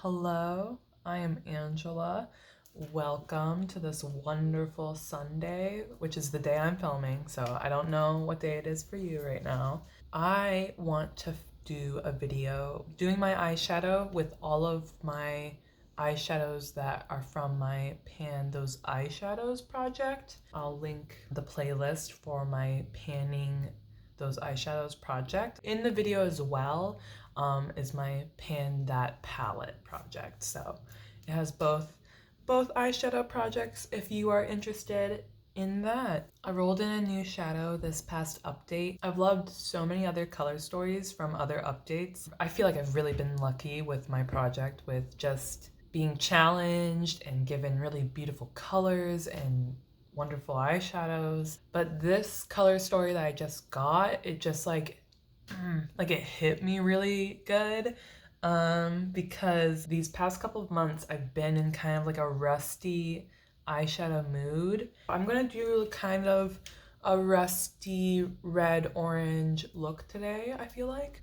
Hello, I am Angela. Welcome to this wonderful Sunday, which is the day I'm filming, so I don't know what day it is for you right now. I want to do a video doing my eyeshadow with all of my eyeshadows that are from my Pan Those Eyeshadows project. I'll link the playlist for my Panning Those Eyeshadows project. In the video as well is my Pan That Palette project. So it has both eyeshadow projects if you are interested in that. I rolled in a new shadow this past update. I've loved so many other color stories from other updates. I feel like I've really been lucky with my project with just being challenged and given really beautiful colors and wonderful eyeshadows. But this color story that I just got, it just like it hit me really good. Because these past couple of months I've been in kind of like a rusty eyeshadow mood. I'm gonna do kind of a rusty red orange look today, I feel like.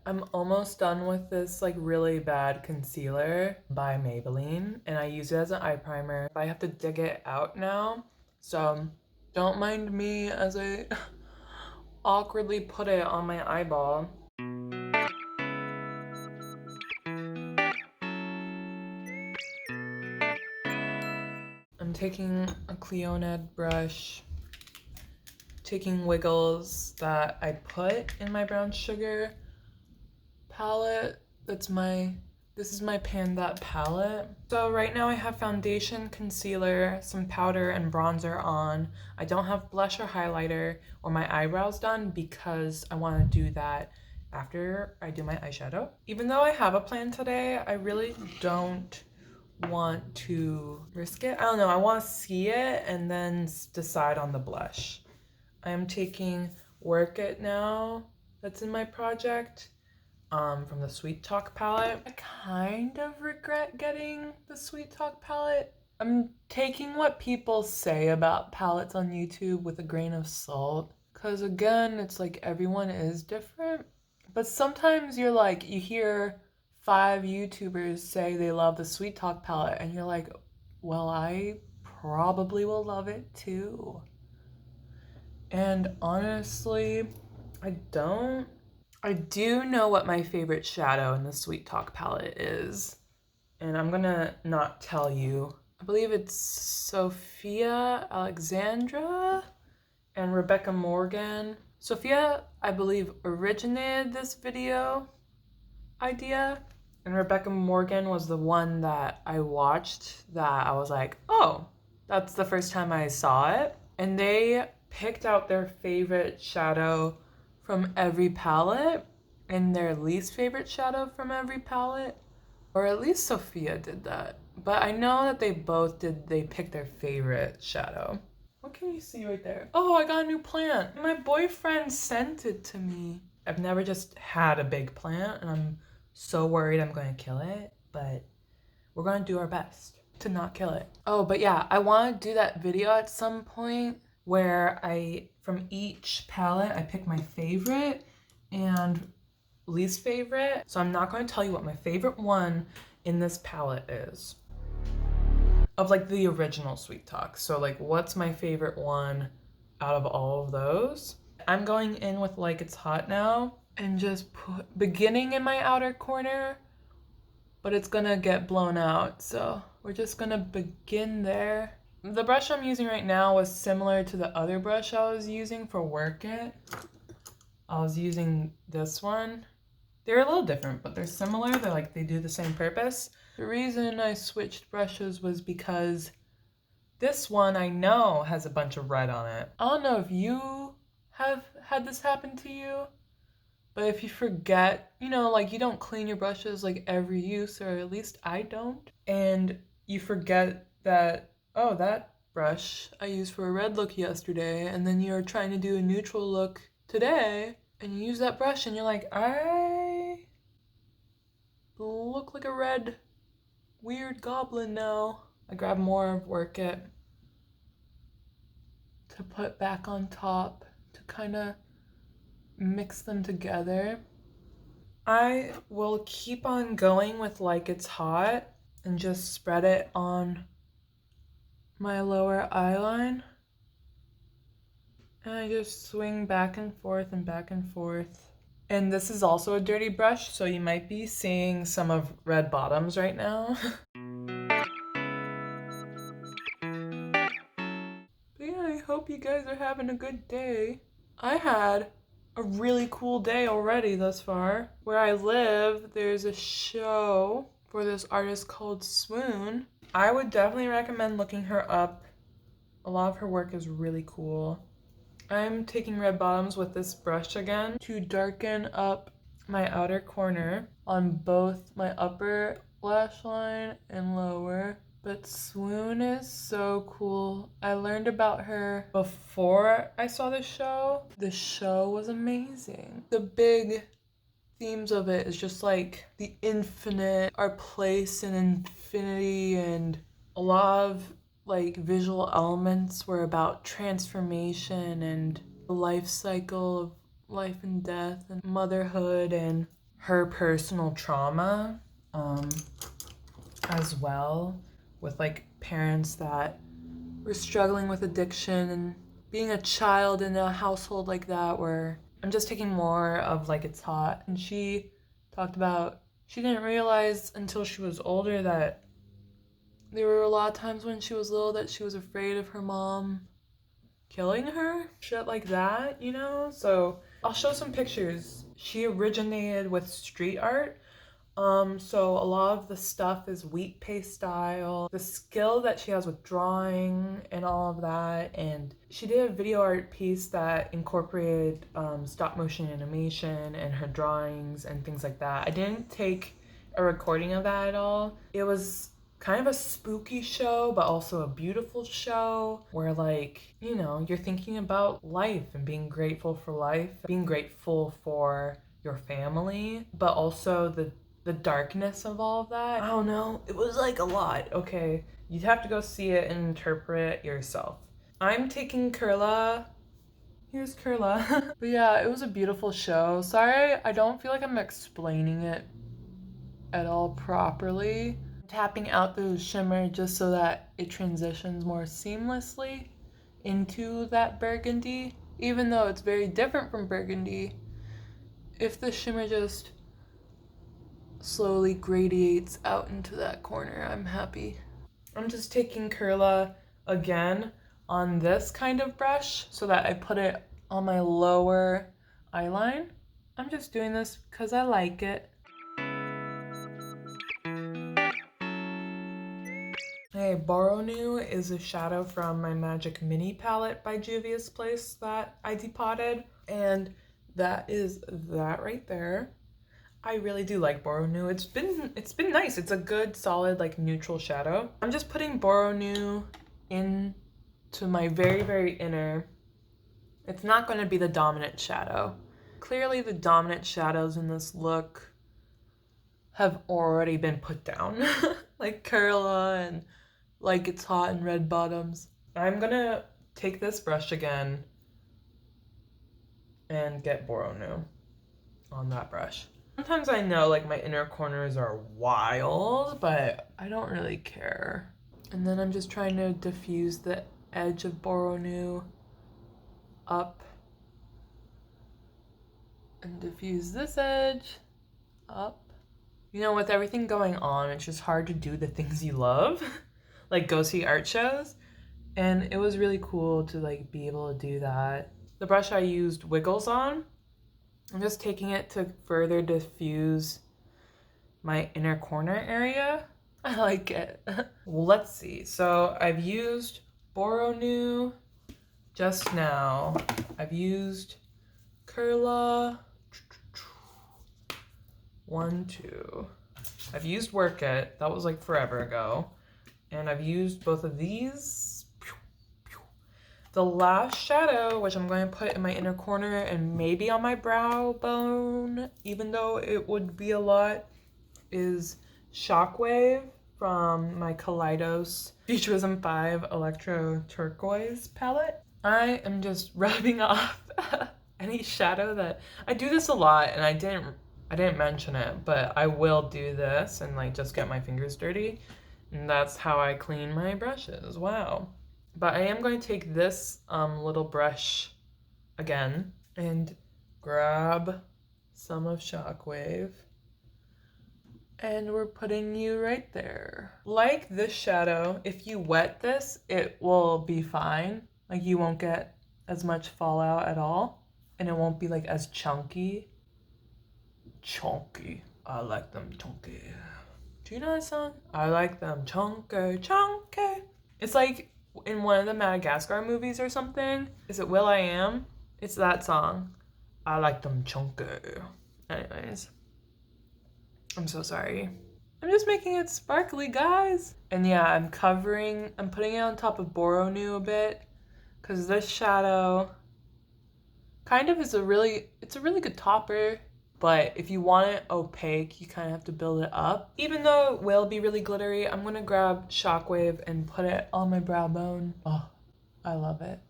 I'm almost done with this like really bad concealer by Maybelline, and I use it as an eye primer. I have to dig it out now, so don't mind me as I awkwardly put it on my eyeball. I'm taking a Cleoned brush, taking wiggles that I put in my brown sugar palette. This is my Pan That palette. So right now I have foundation, concealer, some powder, and bronzer on. I don't have blush or highlighter or my eyebrows done because I want to do that after I do my eyeshadow. Even though I have a plan today, I really don't want to risk it. I don't know, I want to see it and then decide on the blush. I am taking Work It Now that's in my project from the Sweet Talk palette. I kind of regret getting the Sweet Talk palette. I'm taking what people say about palettes on YouTube with a grain of salt, because again, it's like everyone is different. But sometimes you hear 5 YouTubers say they love the Sweet Talk palette, and you're like, well, I probably will love it too. And honestly, I don't. I do know what my favorite shadow in the Sweet Talk palette is, and I'm gonna not tell you. I believe it's Sophia Alexandra and Rebecca Morgan. Sophia, I believe, originated this video idea, and Rebecca Morgan was the one that I watched that I was like, oh, that's the first time I saw it. And they picked out their favorite shadow from every palette and their least favorite shadow from every palette. Or at least Sophia did that. But I know that they picked their favorite shadow. What can you see right there? Oh, I got a new plant. My boyfriend sent it to me. I've never just had a big plant, and I'm so worried I'm going to kill it, but we're going to do our best to not kill it. Oh, but yeah, I want to do that video at some point where from each palette, I pick my favorite and least favorite. So I'm not going to tell you what my favorite one in this palette is of like the original Sweet Talk. So like, what's my favorite one out of all of those? I'm going in with Like It's Hot Now and just beginning in my outer corner, but it's gonna get blown out. So we're just gonna begin there. The brush I'm using right now was similar to the other brush I was using for Work It. I was using this one. They're a little different, but they're similar. They do the same purpose. The reason I switched brushes was because this one I know has a bunch of red on it. I don't know if you have had this happen to you, but if you forget, you don't clean your brushes like every use, or at least I don't, and you forget that, oh, that brush I used for a red look yesterday, and then you're trying to do a neutral look today, and you use that brush and you're like, I look like a red weird goblin now. I grab more of Work It to put back on top to kind of mix them together. I will keep on going with Like It's Hot and just spread it on my lower eyeline. And I just swing back and forth and back and forth. And this is also a dirty brush, so you might be seeing some of red bottoms right now. But yeah, I hope you guys are having a good day. I had a really cool day already thus far. Where I live, there's a show for this artist called Swoon. I would definitely recommend looking her up. A lot of her work is really cool. I'm taking red bottoms with this brush again to darken up my outer corner on both my upper lash line and lower. But Swoon is so cool. I learned about her before I saw the show. The show was amazing. The big themes of it is just like the infinite, our place in infinity, and a lot of like visual elements were about transformation and the life cycle of life and death and motherhood and her personal trauma as well, with like parents that were struggling with addiction and being a child in a household like that where I'm just taking more of Like It's Hot. And she talked about she didn't realize until she was older that there were a lot of times when she was little that she was afraid of her mom killing her. Shit like that, you know? So I'll show some pictures. She originated with street art. So a lot of the stuff is wheat paste style. The skill that she has with drawing and all of that, and she did a video art piece that incorporated stop motion animation and her drawings and things like that. I didn't take a recording of that at all. It was kind of a spooky show, but also a beautiful show where, like, you know, you're thinking about life and being grateful for life, being grateful for your family, but also the darkness of all of that. I don't know. It was like a lot. Okay, you'd have to go see it and interpret it yourself. I'm taking Curla. Here's Curla. But yeah, it was a beautiful show. Sorry, I don't feel like I'm explaining it at all properly. I'm tapping out the shimmer just so that it transitions more seamlessly into that burgundy. Even though it's very different from burgundy, if the shimmer just slowly gradiates out into that corner, I'm happy. I'm just taking Curla again on this kind of brush so that I put it on my lower eyeline. I'm just doing this because I like it. Hey, Borrow New is a shadow from my Magic Mini palette by Juvia's Place that I depotted, and that is that right there. I really do like Borrow New. It's been nice. It's a good, solid, like, neutral shadow. I'm just putting Borrow New into my very, very inner. It's not going to be the dominant shadow. Clearly, the dominant shadows in this look have already been put down. Like Curla and Like It's Hot and red bottoms. I'm gonna take this brush again and get Borrow New on that brush. Sometimes I know like my inner corners are wild, but I don't really care. And then I'm just trying to diffuse the edge of Borrow New up and diffuse this edge up. You know, with everything going on, it's just hard to do the things you love, like go see art shows. And it was really cool to like be able to do that. The brush I used Wiggles on, I'm just taking it to further diffuse my inner corner area. I like it. Well, let's see. So I've used Borrow New just now. I've used Curla. 1, 2. I've used Work It. That was like forever ago. And I've used both of these. The last shadow, which I'm going to put in my inner corner and maybe on my brow bone, even though it would be a lot, is Shockwave from my Kaleidos Futurism 5 Electro Turquoise palette. I am just rubbing off any shadow that... I do this a lot and I didn't I didn't mention it, but I will do this and like just get my fingers dirty. And that's how I clean my brushes. Wow. But I am going to take this little brush again and grab some of Shockwave. And we're putting you right there. Like this shadow, if you wet this, it will be fine. Like you won't get as much fallout at all. And it won't be like as chunky. Chunky. I like them chunky. Do you know that song? I like them chunky, chunky. It's like in one of the Madagascar movies or something. Is it will.i.am? It's that song. I like them chunky. Anyways. I'm so sorry. I'm just making it sparkly, guys. And yeah, I'm putting it on top of Boronu a bit because this shadow kind of is it's a really good topper, but if you want it opaque, you kind of have to build it up. Even though it will be really glittery, I'm gonna grab Shockwave and put it on my brow bone. Oh, I love it.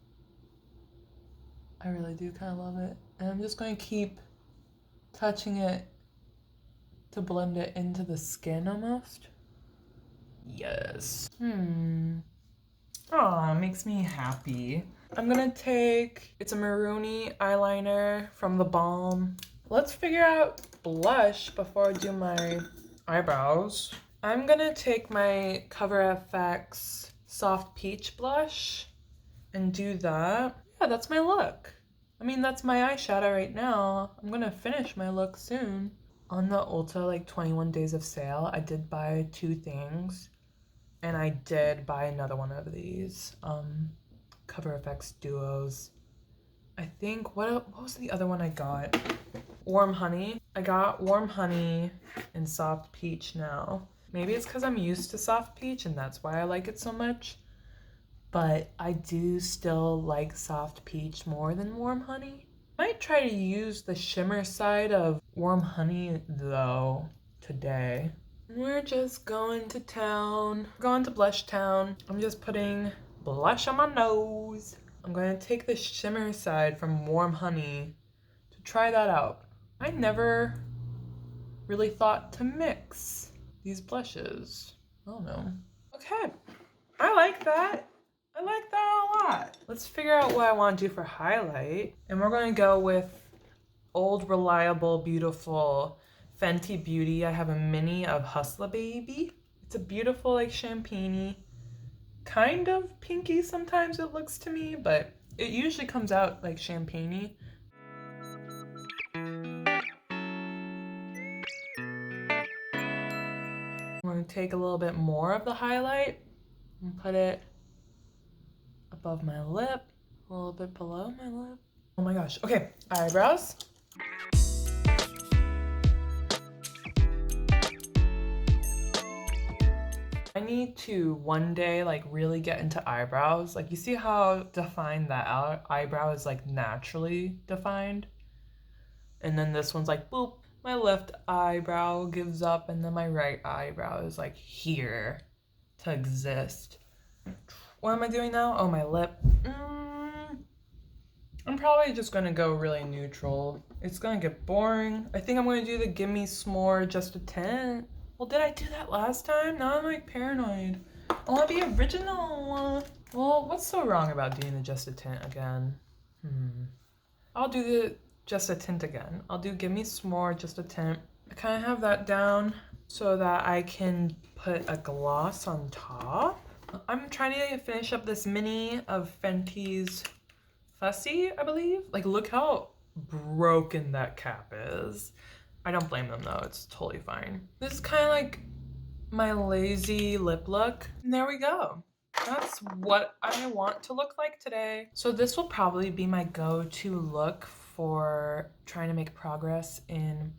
I really do kind of love it. And I'm just going to keep touching it to blend it into the skin almost. Yes. Oh, it makes me happy. I'm gonna take, it's a maroony eyeliner from The Balm. Let's figure out blush before I do my eyebrows. I'm gonna take my Cover FX Soft Peach blush and do that. Yeah, that's my look. I mean, that's my eyeshadow right now. I'm gonna finish my look soon. On the Ulta like 21 days of sale, I did buy 2 things. And I did buy another one of these Cover FX duos. I think, what was the other one I got? Warm Honey. I got Warm Honey and Soft Peach now. Maybe it's because I'm used to Soft Peach and that's why I like it so much. But I do still like Soft Peach more than Warm Honey. I might try to use the shimmer side of Warm Honey though today. We're just going to town. We're going to Blush Town. I'm just putting blush on my nose. I'm going to take the shimmer side from Warm Honey to try that out. I never really thought to mix these blushes. I don't know. Okay, I like that. I like that a lot. Let's figure out what I want to do for highlight. And we're going to go with Old Reliable Beautiful Fenty Beauty. I have a mini of Hustla Baby. It's a beautiful like champagne-y, kind of pinky sometimes it looks to me, but it usually comes out like champagne-y. I'm going to take a little bit more of the highlight and put it above my lip, a little bit below my lip. Oh my gosh. Okay, eyebrows. I need to one day like really get into eyebrows. Like you see how defined that eyebrow is like naturally defined? And then this one's like boop, my left eyebrow gives up and then my right eyebrow is like here to exist. What am I doing now? Oh, my lip. I'm probably just gonna go really neutral. It's gonna get boring. I think I'm gonna do the Gimme S'more Just a Tint. Well, did I do that last time? Now I'm like paranoid. I wanna be original. Well, what's so wrong about doing the Just a Tint again? I'll do the Just a Tint again. I'll do Gimme S'more Just a Tint. I kind of have that down so that I can put a gloss on top. I'm trying to finish up this mini of Fenty's Fussy, I believe. Like, look how broken that cap is. I don't blame them though, it's totally fine. This is kind of like my lazy lip look. And there we go. That's what I want to look like today. So this will probably be my go-to look for trying to make progress in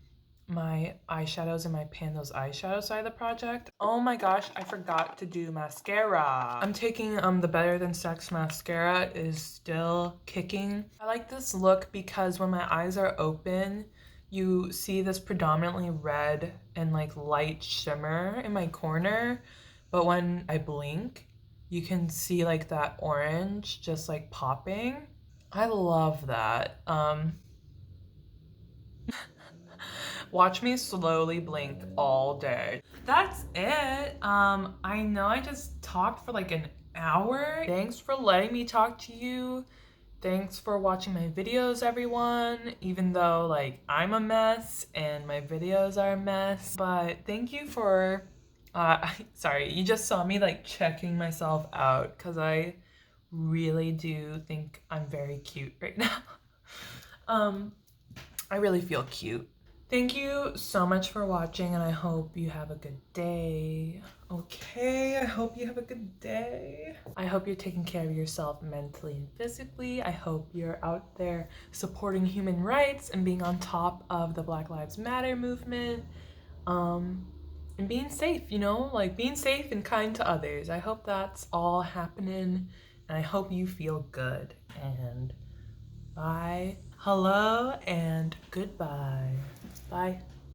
my eyeshadows and my Pan Those Eyeshadow side of the project. Oh my gosh, I forgot to do mascara. I'm taking the Better Than Sex mascara. It is still kicking. I like this look because when my eyes are open, you see this predominantly red and like light shimmer in my corner, but when I blink, you can see like that orange just like popping. I love that. Watch me slowly blink all day. That's it. I know I just talked for like an hour. Thanks for letting me talk to you. Thanks for watching my videos, everyone, even though like I'm a mess and my videos are a mess. But thank you for, sorry, you just saw me like checking myself out because I really do think I'm very cute right now. I really feel cute. Thank you so much for watching, and I hope you have a good day. Okay, I hope you have a good day. I hope you're taking care of yourself mentally and physically. I hope you're out there supporting human rights and being on top of the Black Lives Matter movement. And being safe, you know, like being safe and kind to others. I hope that's all happening, and I hope you feel good. And bye, hello, and goodbye. Bye.